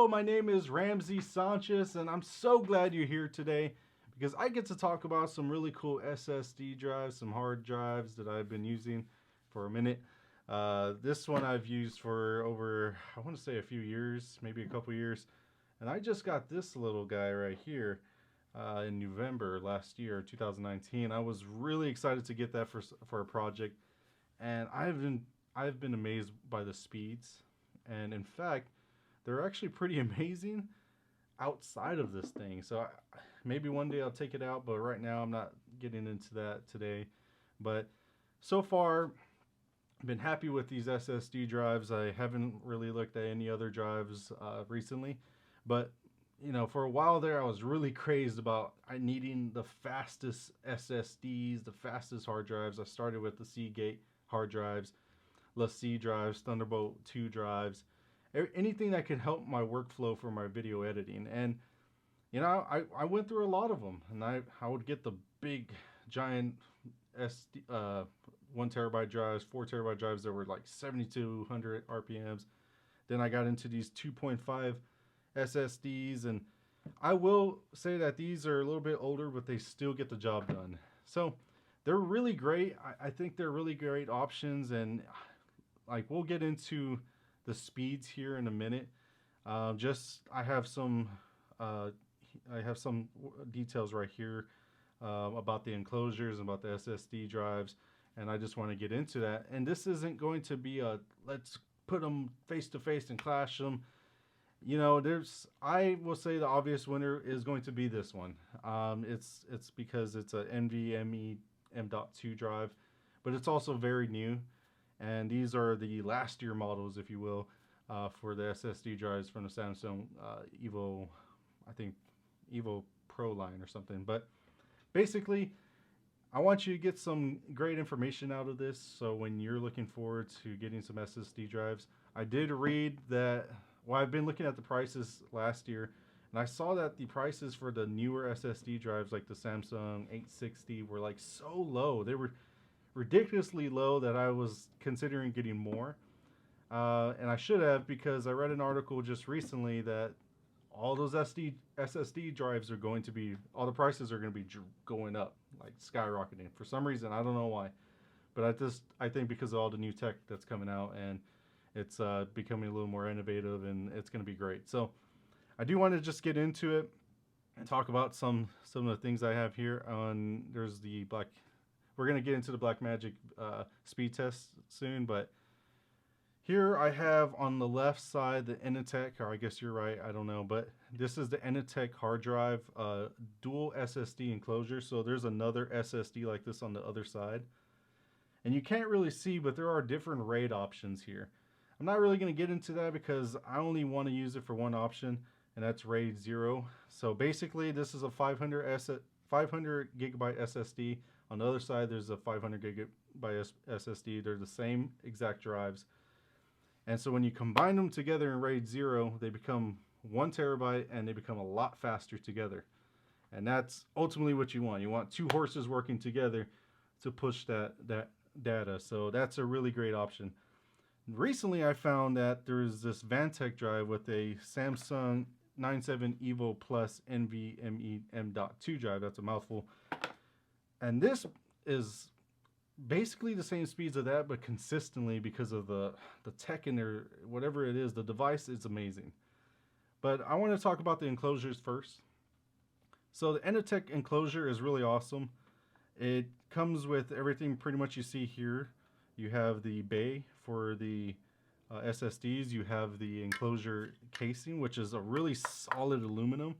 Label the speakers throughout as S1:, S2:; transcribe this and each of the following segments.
S1: my name is Ramsey Sanchez, and I'm so glad you're here today because I get to talk about some really cool SSD drives, some hard drives that I've been using for a minute. This one I've used for over, I want to say a few years, maybe a couple years. And I just got this little guy right here in November last year, 2019. I was really excited to get that for a project, and I've been amazed by the speeds. And in fact, they're actually pretty amazing outside of this thing. So maybe one day I'll take it out, but right now I'm not getting into that today. But so far, I've been happy with these SSD drives. I haven't really looked at any other drives recently, but for a while there, I was really crazed about needing the fastest SSDs, the fastest hard drives. I started with the Seagate hard drives, LaCie drives, Thunderbolt 2 drives, anything that could help my workflow for my video editing. And I went through a lot of them, and I would get the big giant SD 1 terabyte drives, 4 terabyte drives that were like 7200 RPMs. Then I got into these 2.5 SSDs, and I will say that these are a little bit older, but they still get the job done. So they're really great. I think they're really great options, and like we'll get into the speeds here in a minute. I have some details right here about the enclosures and about the SSD drives, and I just want to get into that. And this isn't going to be a let's put them face to face and clash them. I will say the obvious winner is going to be this one. It's because it's a NVMe M.2 drive, but it's also very new. And these are the last year models, if you will, for the SSD drives from the Samsung Evo, I think Evo Pro line or something. But basically, I want you to get some great information out of this. So when you're looking forward to getting some SSD drives, I did read that. Well, I've been looking at the prices last year, and I saw that the prices for the newer SSD drives, like the Samsung 860, were like so low. They were ridiculously low that I was considering getting more. And I should have, because I read an article just recently that all those SSD drives are going to be, all the prices are going to be going up, like skyrocketing. For some reason, I don't know why. But I think because of all the new tech that's coming out, and it's becoming a little more innovative, and it's going to be great. So I do want to just get into it and talk about some of the things I have here. There's the we're going to get into the Blackmagic speed test soon, but here I have on the left side the Enitec, or I guess you're right, I don't know, but this is the Enitec hard drive, dual SSD enclosure. So there's another SSD like this on the other side. And you can't really see, but there are different RAID options here. I'm not really going to get into that because I only want to use it for one option, and that's RAID 0. So basically, this is a 500 gigabyte SSD. On the other side, there's a 500 gigabyte SSD. They're the same exact drives. And so when you combine them together in RAID 0, they become 1 terabyte, and they become a lot faster together. And that's ultimately what you want. You want two horses working together to push that data. So that's a really great option. Recently, I found that there's this Vantec drive with a Samsung 97 Evo Plus NVMe M.2 drive. That's a mouthful. And this is basically the same speeds of that, but consistently, because of the tech in there, whatever it is, the device is amazing. But I want to talk about the enclosures first. So the Enitec enclosure is really awesome. It comes with everything pretty much you see here. You have the bay for the SSDs. You have the enclosure casing, which is a really solid aluminum.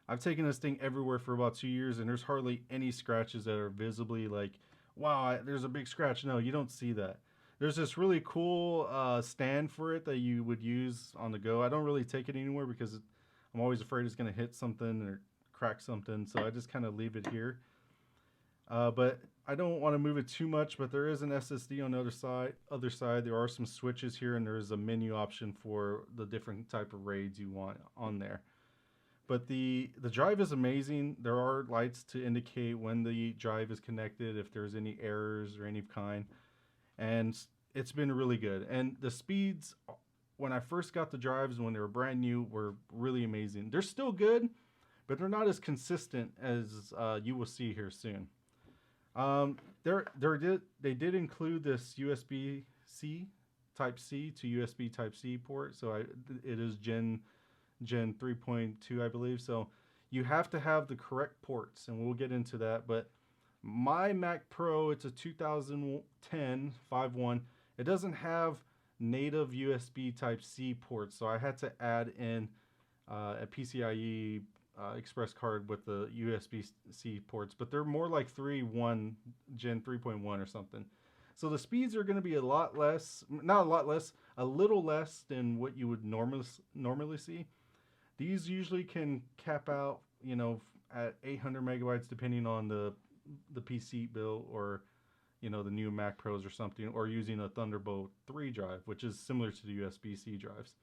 S1: I've taken this thing everywhere for about 2 years, and there's hardly any scratches that are visibly like, wow, there's a big scratch. No, you don't see that. There's this really cool stand for it that you would use on the go. I don't really take it anywhere because I'm always afraid it's going to hit something or crack something, so I just kind of leave it here. But I don't want to move it too much, but there is an SSD on the other side. There are some switches here, and there is a menu option for the different type of RAIDs you want on there. But the drive is amazing. There are lights to indicate when the drive is connected, if there's any errors or any kind. And it's been really good. And the speeds when I first got the drives, when they were brand new, were really amazing. They're still good, but they're not as consistent as you will see here soon. They did include this USB C Type C to USB Type C port, so it is Gen 3.2, I believe. So you have to have the correct ports, and we'll get into that. But my Mac Pro, it's a 2010 5.1. It doesn't have native USB Type C ports, so I had to add in a PCIe express card with the USB-C ports, but they're more like 3.1, Gen 3.1 or something. So the speeds are going to be a lot less, not a lot less, a little less than what you would normally see. These usually can cap out, at 800 megabytes, depending on the PC build, or the new Mac Pros or something, or using a Thunderbolt 3 drive, which is similar to the USB-C drives.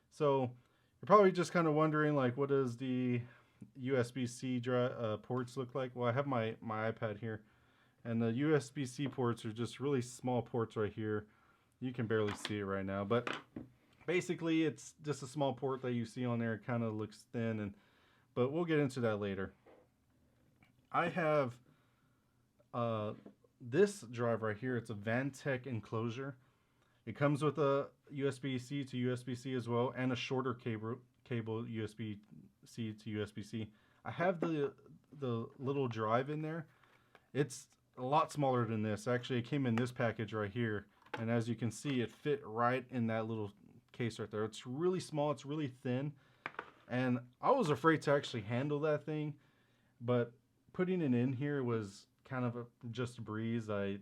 S1: So you're probably just kind of wondering, like, what does the USB-C ports look like? Well, I have my iPad here, and the USB-C ports are just really small ports right here. You can barely see it right now, but basically it's just a small port that you see on there. It kind of looks thin, but we'll get into that later. I have this drive right here. It's a Vantec Enclosure. It comes with a USB-C to USB-C as well, and a shorter cable USB-C to USB-C. I have the little drive in there. It's a lot smaller than this. Actually, it came in this package right here, and as you can see, it fit right in that little case right there. It's really small. It's really thin, and I was afraid to actually handle that thing, but putting it in here was kind of just a breeze. I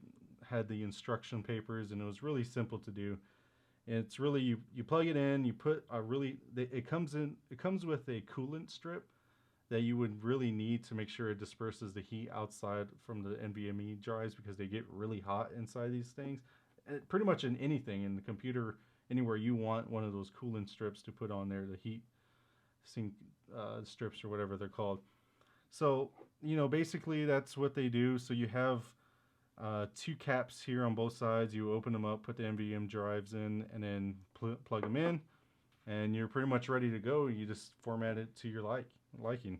S1: had the instruction papers, and it was really simple to do. It's really, you plug it in, you put it comes with a coolant strip that you would really need to make sure it disperses the heat outside from the NVMe drives, because they get really hot inside these things. Pretty much in anything, in the computer, anywhere you want one of those coolant strips to put on there, the heat sink strips or whatever they're called. So, basically that's what they do. So you have two caps here on both sides. You open them up, put the NVMe drives in, and then plug them in, and you're pretty much ready to go. You just format it to your liking.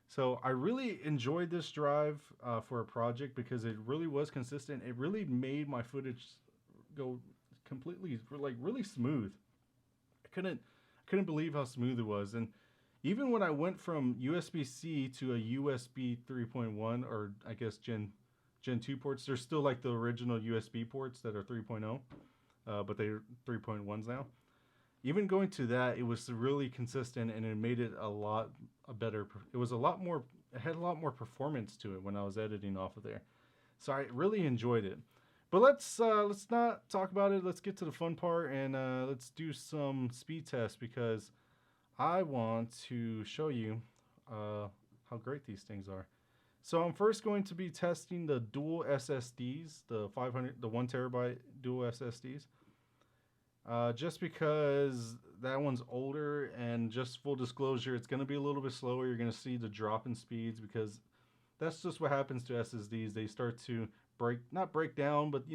S1: So I really enjoyed this drive for a project, because it really was consistent. It really made my footage go completely, like, really smooth. I couldn't believe how smooth it was. And even when I went from USB-C to a USB 3.1, or I guess Gen 2 ports, they're still like the original USB ports that are 3.0, but they're 3.1s now. Even going to that, it was really consistent, and it made it a lot better. It was it had a lot more performance to it when I was editing off of there. So I really enjoyed it. But let's not talk about it. Let's get to the fun part, and let's do some speed tests, because I want to show you how great these things are. So I'm first going to be testing the dual SSDs, the 1 terabyte dual SSDs. Just because that one's older, and just full disclosure, it's going to be a little bit slower. You're going to see the drop in speeds, because that's just what happens to SSDs. They start to not break down, but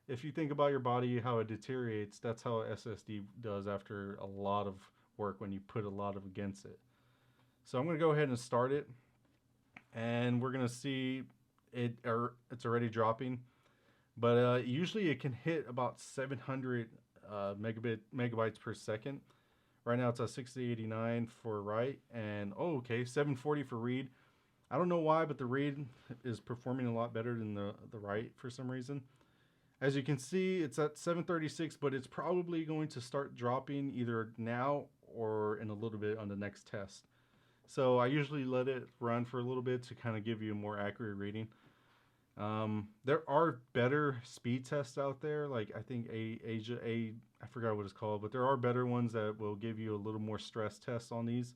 S1: if you think about your body, how it deteriorates, that's how a SSD does after a lot of work, when you put a lot of against it. So I'm going to go ahead and start it, and we're going to see it's already dropping, but usually it can hit about 700 megabytes per second. Right now it's at 6089 for write, and 740 for read. I don't know why, but the read is performing a lot better than the write for some reason. As you can see, it's at 736, but it's probably going to start dropping either now or in a little bit on the next test. So I usually let it run for a little bit to kind of give you a more accurate reading. There are better speed tests out there, like I think I forgot what it's called, but there are better ones that will give you a little more stress tests on these.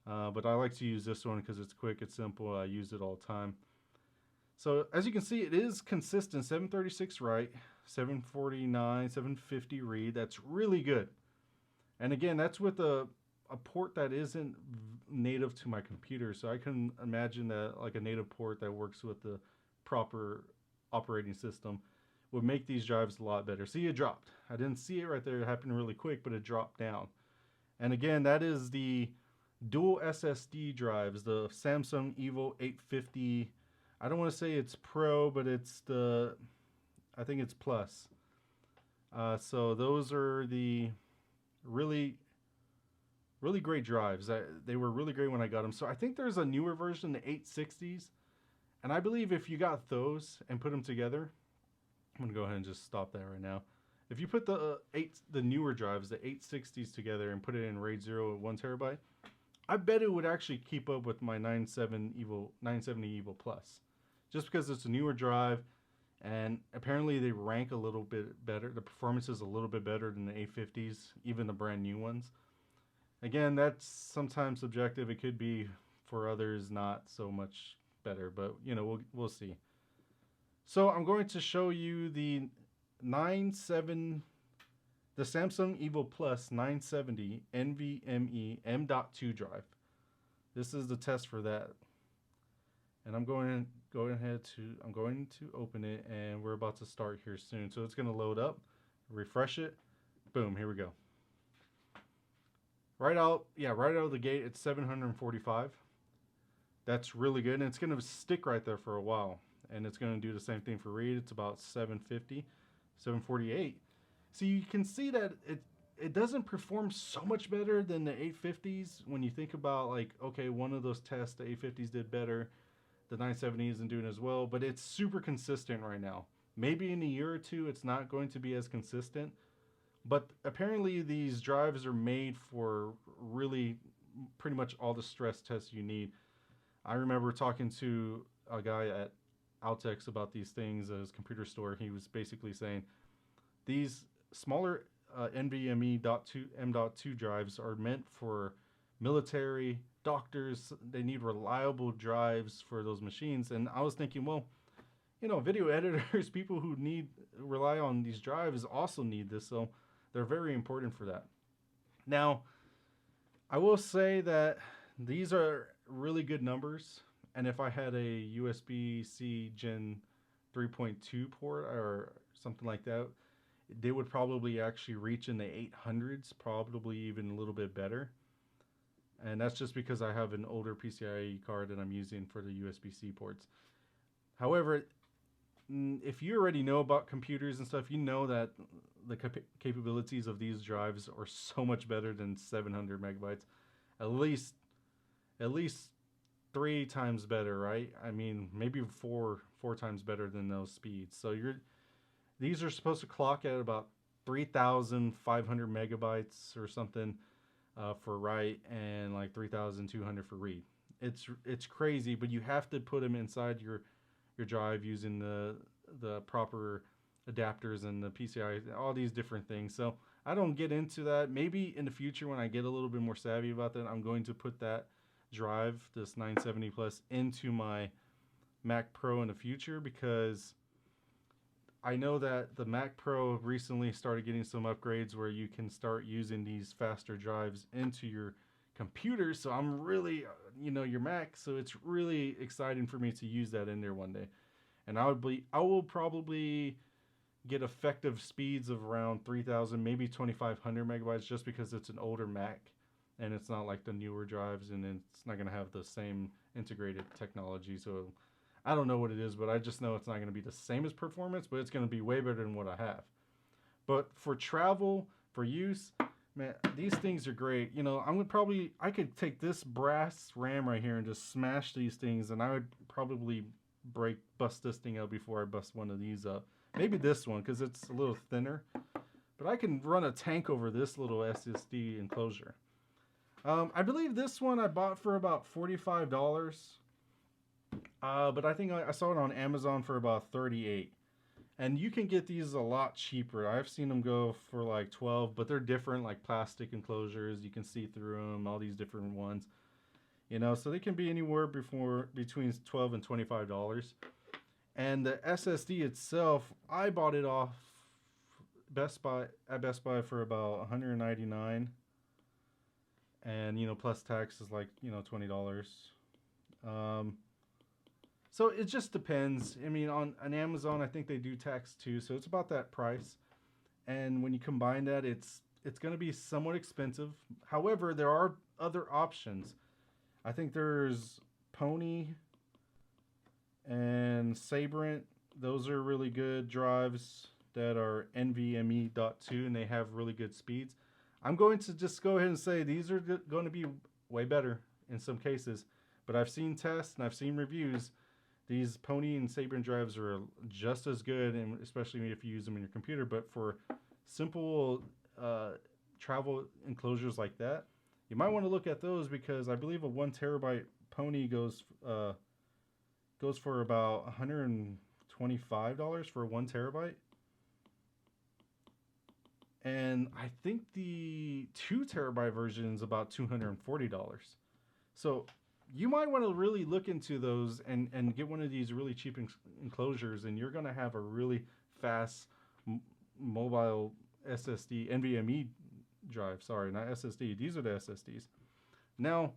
S1: But I like to use this one because it's quick, it's simple, I use it all the time. So as you can see, it is consistent, 736 write, 749, 750 read. That's really good. And again, that's with a port that isn't native to my computer, so I can imagine that like a native port that works with the proper operating system would make these drives a lot better. See, it dropped. I didn't see it right there. It happened really quick, but it dropped down. And again, that is the dual SSD drives, the Samsung Evo 850. I don't want to say it's Pro, but it's the, I think it's Plus. So those are the really, really great drives. They were really great when I got them. So I think there's a newer version, the 860s. And I believe if you got those and put them together, I'm going to go ahead and just stop that right now. If you put the newer drives, the 860s together and put it in RAID 0 at 1 terabyte, I bet it would actually keep up with my 970 Evo Plus. Just because it's a newer drive, and apparently they rank a little bit better. The performance is a little bit better than the 850s, even the brand new ones. Again, that's sometimes subjective. It could be for others not so much better, but you know, we'll see. So I'm going to show you the Samsung Evo Plus 970 NVMe M.2 drive. This is the test for that. And I'm going to open it, and we're about to start here soon. So it's going to load up, refresh it. Boom, here we go. Right out of the gate, it's 745. That's really good, and it's going to stick right there for a while. And it's going to do the same thing for read. It's about 750, 748. So you can see that it doesn't perform so much better than the 850s when you think about, like, okay, one of those tests, the 850s did better. The 970 isn't doing as well, but it's super consistent right now. Maybe in a year or two, it's not going to be as consistent. But apparently these drives are made for really pretty much all the stress tests you need. I remember talking to a guy at Altex about these things at his computer store. He was basically saying these smaller NVMe M.2 drives are meant for military, doctors. They need reliable drives for those machines. And I was thinking, well, you know, video editors, people who rely on these drives also need this. So they're very important for that. Now, I will say that these are really good numbers. And if I had a USB-C Gen 3.2 port or something like that, they would probably actually reach in the 800s, probably even a little bit better. And that's just because I have an older PCIe card that I'm using for the USB-C ports. However, if you already know about computers and stuff, you know that the capabilities of these drives are so much better than 700 megabytes. At least 3 times better, right? I mean, maybe four times better than those speeds. So these are supposed to clock at about 3,500 megabytes or something for write, and like 3,200 for read. It's crazy, but you have to put them inside your drive using the proper adapters and the PCI, all these different things. So I don't get into that. Maybe in the future when I get a little bit more savvy about that, I'm going to put that drive, this 970 Plus, into my Mac Pro in the future, because I know that the Mac Pro recently started getting some upgrades where you can start using these faster drives into your computer. So I'm really, your Mac. So it's really exciting for me to use that in there one day. And I will probably get effective speeds of around 3,000, maybe 2,500 megabytes, just because it's an older Mac and it's not like the newer drives, and it's not going to have the same integrated technology. So I don't know what it is, but I just know it's not going to be the same as performance, but it's going to be way better than what I have. But for travel, for use, man, these things are great. I could take this brass RAM right here and just smash these things, and I would probably bust this thing out before I bust one of these up. Maybe this one, because it's a little thinner. But I can run a tank over this little SSD enclosure. I believe this one I bought for about $45. But I think I saw it on Amazon for about $38. And you can get these a lot cheaper. I've seen them go for like $12, but they're different, like plastic enclosures. You can see through them, all these different ones. So they can be anywhere between $12 and $25. And the SSD itself, I bought it off Best Buy for about $199. And plus tax is like $20. So it just depends. I mean, on Amazon, I think they do tax too, so it's about that price. And when you combine that, it's going to be somewhat expensive. However, there are other options. I think there's Pony and Sabrent. Those are really good drives that are NVMe M.2 and they have really good speeds. I'm going to just go ahead and say these are going to be way better in some cases, but I've seen tests and I've seen reviews. These Pony and Sabrent drives are just as good, and especially if you use them in your computer. But for simple travel enclosures like that, you might want to look at those because I believe a 1 terabyte Pony goes for about $125 for a 1 terabyte. And I think the 2 terabyte version is about $240. So you might want to really look into those and get one of these really cheap enclosures, and you're going to have a really fast mobile SSD, NVMe drive. Sorry, not SSD. These are the SSDs. Now,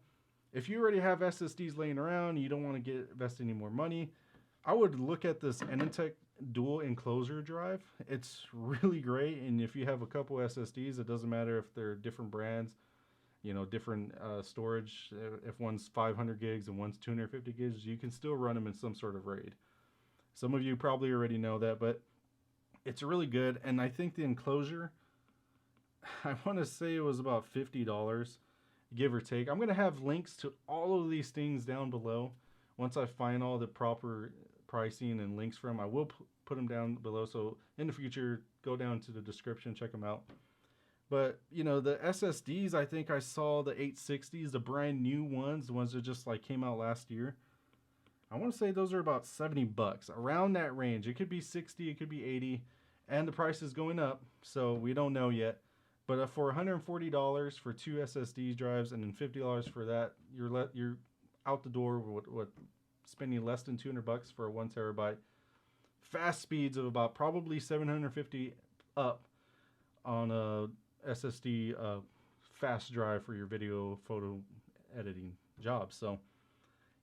S1: if you already have SSDs laying around and you don't want to invest any more money, I would look at this Vantec dual enclosure drive. It's really great, and if you have a couple SSDs, it doesn't matter if they're different brands, different storage. If one's 500 gigs and one's 250 gigs, you can still run them in some sort of RAID. Some of you probably already know that, but it's really good. And I think the enclosure, I want to say it was about $50, give or take. I'm going to have links to all of these things down below. Once I find all the proper pricing and links from, I will put them down below. So in the future, go down to the description, check them out. But the SSDs, I think I saw the 860s, the brand new ones, the ones that just like came out last year. I want to say those are about $70, around that range. It could be 60, it could be 80, and the price is going up, so we don't know yet. But for $140 for 2 SSD drives and then $50 for that, you're out the door with spending less than $200 for a 1 terabyte. Fast speeds of about probably 750 up on a SSD fast drive for your video photo editing jobs. So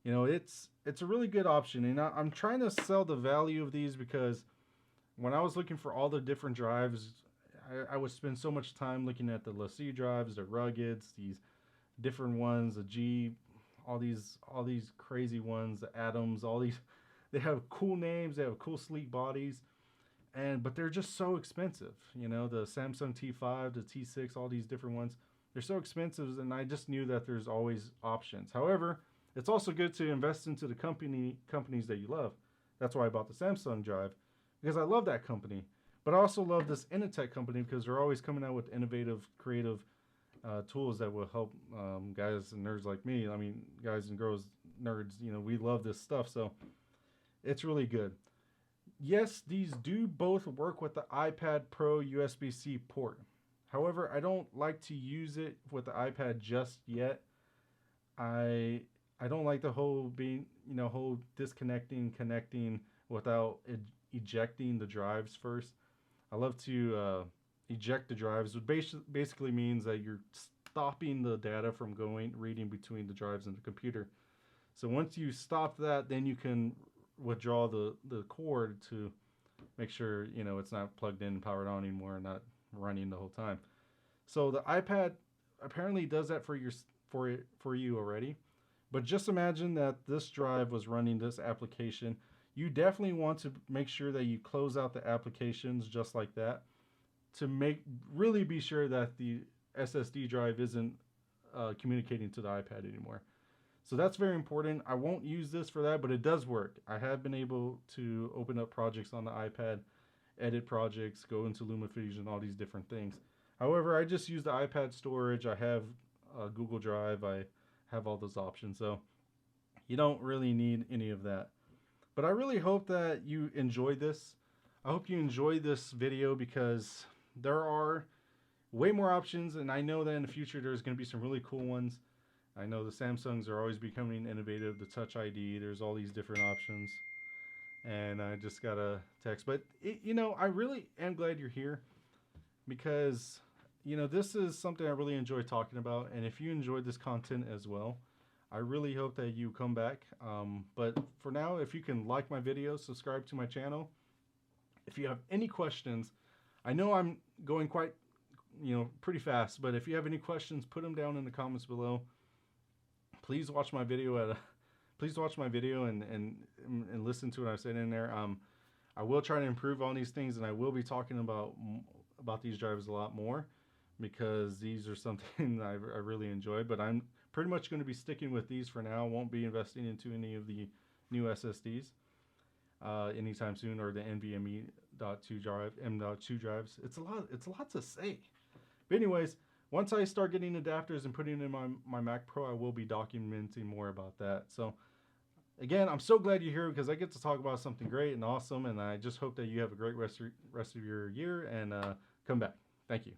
S1: it's a really good option, and I'm trying to sell the value of these because when I was looking for all the different drives, I would spend so much time looking at the LaCie drives, the ruggeds, these different ones, the G, all these crazy ones, the Atoms, all these. They have cool names, they have cool sleek bodies, but they're just so expensive. The Samsung T5, the T6, all these different ones, they're so expensive, and I just knew that there's always options. However, it's also good to invest into the companies that you love. That's why I bought the Samsung drive, because I love that company. But I also love this Initech company because they're always coming out with innovative, creative tools that will help guys and nerds like me. I mean, guys and girls, nerds, we love this stuff. So it's really good. Yes, these do both work with the iPad Pro USB-C port. However, I don't like to use it with the iPad just yet. I don't like the whole whole disconnecting, connecting without ejecting the drives first. I love to eject the drives, which basically means that you're stopping the data from reading between the drives and the computer. So once you stop that, then you can withdraw the cord to make sure it's not plugged in and powered on anymore and not running the whole time. So the iPad apparently does that for you already. But just imagine that this drive was running this application. You definitely want to make sure that you close out the applications just like that to really be sure that the SSD drive isn't communicating to the iPad anymore. So that's very important. I won't use this for that, but it does work. I have been able to open up projects on the iPad, edit projects, go into LumaFusion, all these different things. However, I just use the iPad storage. I have Google Drive. I have all those options. So you don't really need any of that. But I really hope that you enjoyed this. I hope you enjoyed this video because there are way more options, and I know that in the future there's going to be some really cool ones. I know the Samsungs are always becoming innovative. The Touch ID, there's all these different options. And I just got a text. But, I really am glad you're here because, this is something I really enjoy talking about. And if you enjoyed this content as well, I really hope that you come back. But for now, if you can like my videos, subscribe to my channel. If you have any questions, I know I'm going quite, pretty fast, but if you have any questions, put them down in the comments below. Please watch my video please watch my video and listen to what I said in there. I will try to improve on these things, and I will be talking about these drivers a lot more, because these are something I really enjoy. But I'm pretty much going to be sticking with these for now. I won't be investing into any of the new SSDs anytime soon, or the NVMe M.2 drives. It's a lot to say. But anyways, once I start getting adapters and putting in my Mac Pro, I will be documenting more about that. So again, I'm so glad you're here, because I get to talk about something great and awesome, and I just hope that you have a great rest of your year, and come back. Thank you.